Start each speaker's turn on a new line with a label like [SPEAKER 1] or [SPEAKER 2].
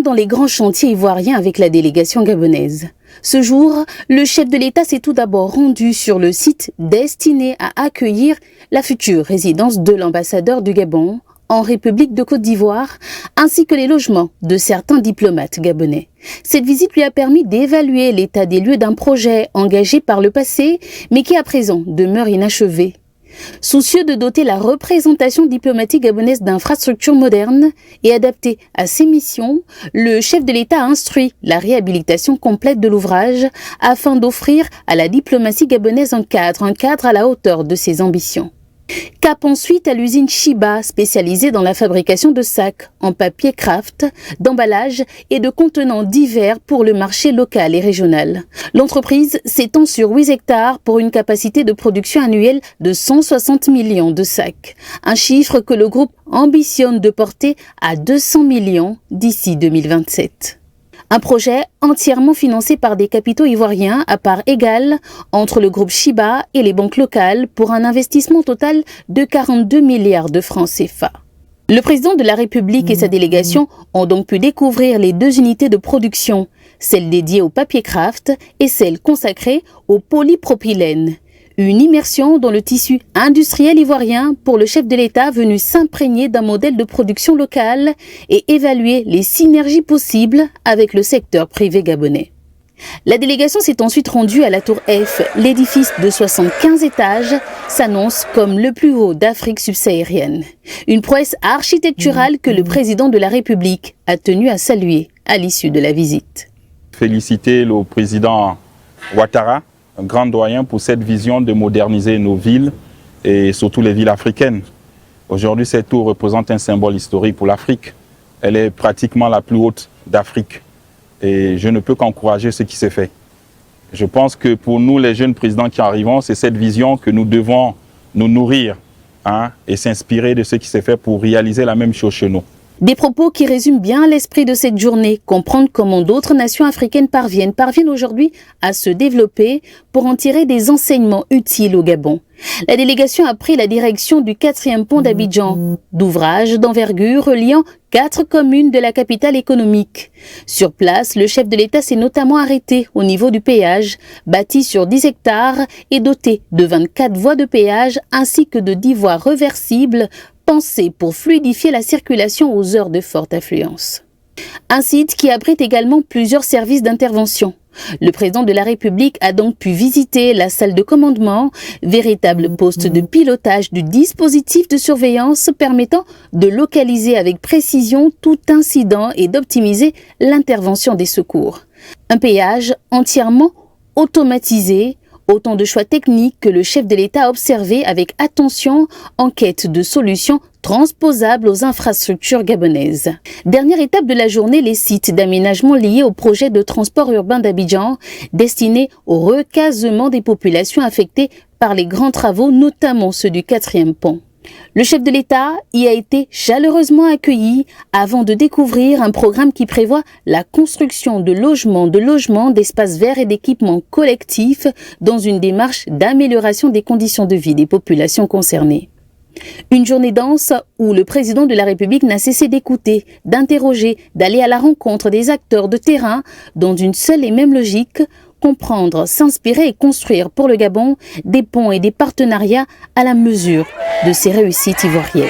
[SPEAKER 1] Dans les grands chantiers ivoiriens avec la délégation gabonaise. Ce jour, le chef de l'État s'est tout d'abord rendu sur le site destiné à accueillir la future résidence de l'ambassadeur du Gabon en République de Côte d'Ivoire, ainsi que les logements de certains diplomates gabonais. Cette visite lui a permis d'évaluer l'état des lieux d'un projet engagé par le passé, mais qui à présent demeure inachevé. Soucieux de doter la représentation diplomatique gabonaise d'infrastructures modernes et adaptées à ses missions, le chef de l'État a instruit la réhabilitation complète de l'ouvrage afin d'offrir à la diplomatie gabonaise un cadre à la hauteur de ses ambitions. Cap ensuite à l'usine Chiba, spécialisée dans la fabrication de sacs en papier craft, d'emballages et de contenants divers pour le marché local et régional. L'entreprise s'étend sur 8 hectares pour une capacité de production annuelle de 160 millions de sacs. Un chiffre que le groupe ambitionne de porter à 200 millions d'ici 2027. Un projet entièrement financé par des capitaux ivoiriens à part égale entre le groupe Chiba et les banques locales pour un investissement total de 42 milliards de francs CFA. Le président de la République et sa délégation ont donc pu découvrir les 2 unités de production, celle dédiée au papier craft et celle consacrée au polypropylène. Une immersion dans le tissu industriel ivoirien pour le chef de l'État venu s'imprégner d'un modèle de production local et évaluer les synergies possibles avec le secteur privé gabonais. La délégation s'est ensuite rendue à la Tour F. L'édifice de 75 étages s'annonce comme le plus haut d'Afrique subsaharienne. Une prouesse architecturale que le président de la République a tenu à saluer à l'issue de la visite.
[SPEAKER 2] Féliciter le président Ouattara, un grand doyen, pour cette vision de moderniser nos villes et surtout les villes africaines. Aujourd'hui, cette tour représente un symbole historique pour l'Afrique. Elle est pratiquement la plus haute d'Afrique et je ne peux qu'encourager ce qui s'est fait. Je pense que pour nous, les jeunes présidents qui arrivons, c'est cette vision que nous devons nous nourrir et s'inspirer de ce qui s'est fait pour réaliser la même chose chez nous.
[SPEAKER 1] Des propos qui résument bien l'esprit de cette journée, comprendre comment d'autres nations africaines parviennent aujourd'hui à se développer pour en tirer des enseignements utiles au Gabon. La délégation a pris la direction du 4e pont d'Abidjan, d'ouvrage d'envergure reliant 4 communes de la capitale économique. Sur place, le chef de l'État s'est notamment arrêté au niveau du péage, bâti sur 10 hectares et doté de 24 voies de péage ainsi que de 10 voies reversibles pensé pour fluidifier la circulation aux heures de forte affluence. Un site qui abrite également plusieurs services d'intervention. Le président de la République a donc pu visiter la salle de commandement, véritable poste de pilotage du dispositif de surveillance permettant de localiser avec précision tout incident et d'optimiser l'intervention des secours. Un péage entièrement automatisé. Autant de choix techniques que le chef de l'État a observé avec attention en quête de solutions transposables aux infrastructures gabonaises. Dernière étape de la journée, les sites d'aménagement liés au projet de transport urbain d'Abidjan, destinés au recasement des populations affectées par les grands travaux, notamment ceux du 4e pont. Le chef de l'État y a été chaleureusement accueilli avant de découvrir un programme qui prévoit la construction de logements, d'espaces verts et d'équipements collectifs dans une démarche d'amélioration des conditions de vie des populations concernées. Une journée dense où le président de la République n'a cessé d'écouter, d'interroger, d'aller à la rencontre des acteurs de terrain dans une seule et même logique: comprendre, s'inspirer et construire pour le Gabon des ponts et des partenariats à la mesure de ses réussites ivoiriennes.